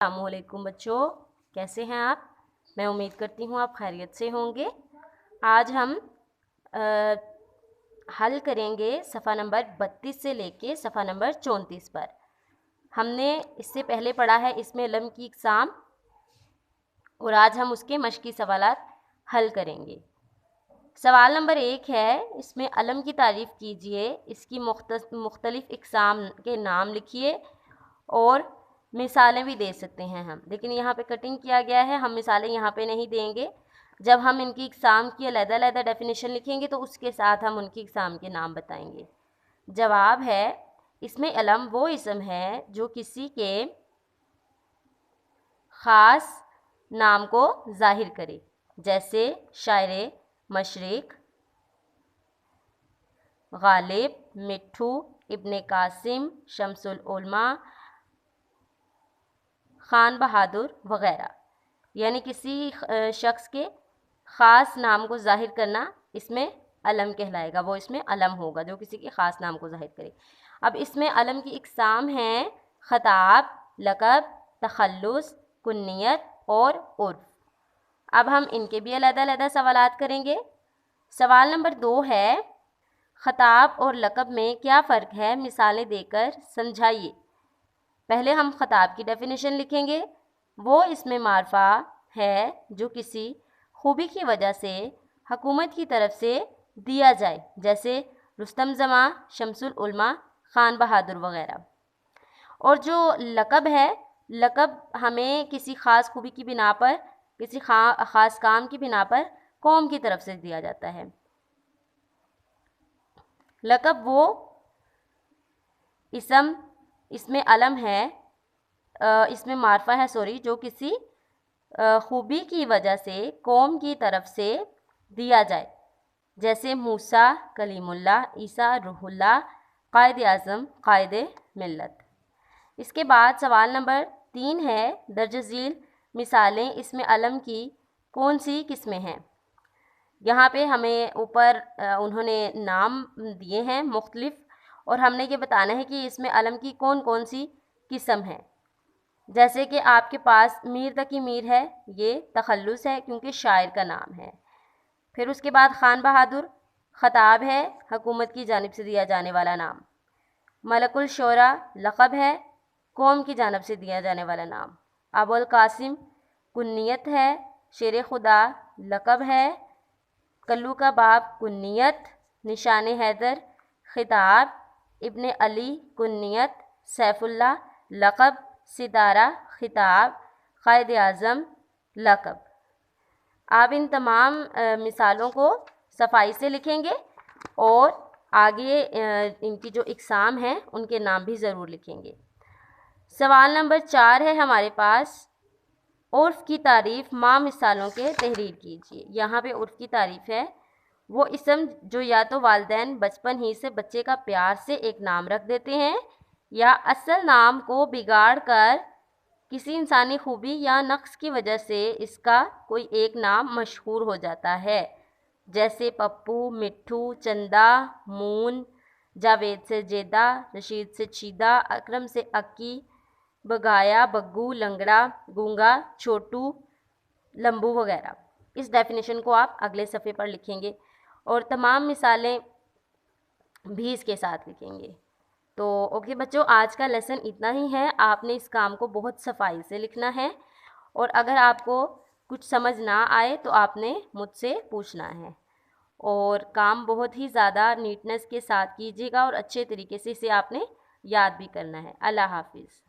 अस्सलाम वालेकुम बच्चों, कैसे हैं आप। मैं उम्मीद करती हूँ आप खैरियत से होंगे। आज हम हल करेंगे सफ़ा नंबर 32 से लेके सफ़ा नंबर 34 पर। हमने इससे पहले पढ़ा है इसमें लम की इक़साम, और आज हम उसके मश्की सवालात हल करेंगे। सवाल नंबर 1 है, इसमें अलम की तारीफ़ कीजिए, इसकी मुख्तलिफ इक़साम के नाम लिखिए और मिसालें भी दे सकते हैं हम, लेकिन यहाँ पे कटिंग किया गया है, हम मिसालें यहाँ पे नहीं देंगे। जब हम इनकी इक़साम की अलग-अलग डेफिनेशन लिखेंगे तो उसके साथ हम उनकी इक़साम के नाम बताएंगे। जवाब है, इसमें अलम वो इसम है जो किसी के ख़ास नाम को ज़ाहिर करे, जैसे शायर मशरिक़, गालिब, मिट्ठू, इब्ने कासिम, शमसुल उलमा, खान बहादुर वग़ैरह। यानी किसी शख्स के ख़ास नाम को ज़ाहिर करना इसमें अलम कहलाएगा, वो इसमें अलम होगा जो किसी के ख़ास नाम को ज़ाहिर करे। अब इसमें अलम की इक़साम हैं ख़ताब, लक़ब, तख़ल्लुस, कुन्नियत और उर्फ़। अब हम इनके भी अलग-अलग सवालात करेंगे। सवाल नंबर 2 है, ख़ताब और लक़ब में क्या फ़र्क है, मिसालें देकर समझाइए। पहले हम ख़ताब की डेफिनेशन लिखेंगे। वो इसमें मारफा है जो किसी खूबी की वजह से हुकूमत की तरफ से दिया जाए, जैसे रुस्तम जमां, शमसुल उलमा, खान बहादुर वग़ैरह। और जो लक़ब है, लक़ब हमें किसी ख़ास खूबी की बिना पर, किसी ख़ास काम की बिना पर कौम की तरफ से दिया जाता है। लक़ब वो इसम इसमें अलम है, इसमें मारफा है जो किसी खूबी की वजह से कौम की तरफ से दिया जाए, जैसे मूसा कलीमुल्लाह, ईसा रूहुल्लाह, कायद आज़म कायद मिल्लत। इसके बाद सवाल नंबर 3 है, दर्ज झील मिसालें इसमें अलम की कौन सी किस्में हैं। यहाँ पे हमें ऊपर उन्होंने नाम दिए हैं मुख्तलिफ, और हमने ये बताना है कि इसमें अलम की कौन कौन सी किस्म है। जैसे कि आपके पास मीर तकी मीर है, ये तख़ल्लुस है क्योंकि शायर का नाम है। फिर उसके बाद खान बहादुर ख़ताब है, हुकूमत की जानिब से दिया जाने वाला नाम। मलकुल शोरा लक़ब है, कौम की जानिब से दिया जाने वाला नाम। अबुल कासिम कुन्नियत है, शेर खुदा लक़ब है। कल्लू का बाप कुन्नियत, निशान हैदर ख़िताब, इब्ने अली कुन्नियत, सैफुल्लाह लक़ब, सितारा ख़िताब, कायद आज़म लक़ब। आप इन तमाम मिसालों को सफाई से लिखेंगे और आगे इनकी जो इक़साम हैं उनके नाम भी ज़रूर लिखेंगे। सवाल नंबर 4 है हमारे पास, उर्फ़ की तारीफ़ माँ मिसालों के तहरीर कीजिए। यहाँ पे उर्फ़ की तारीफ़ है वो इसम जो या तो वालिदैन बचपन ही से बच्चे का प्यार से एक नाम रख देते हैं, या असल नाम को बिगाड़ कर किसी इंसानी खूबी या नक्स की वजह से इसका कोई एक नाम मशहूर हो जाता है, जैसे पप्पू, मिट्ठू, चंदा, मून, जावेद से जेदा, रशीद से चीदा, अकरम से अक्की, बगाया, बग्गू, लंगड़ा, गूंगा, छोटू, लंबू वगैरह। इस डेफिनेशन को आप अगले सफ़े पर लिखेंगे और तमाम मिसालें भी इसके साथ लिखेंगे। तो ओके बच्चों, आज का लेसन इतना ही है। आपने इस काम को बहुत सफाई से लिखना है, और अगर आपको कुछ समझ ना आए तो आपने मुझसे पूछना है, और काम बहुत ही ज़्यादा नीटनेस के साथ कीजिएगा और अच्छे तरीके से इसे आपने याद भी करना है। अल्लाह हाफिज़।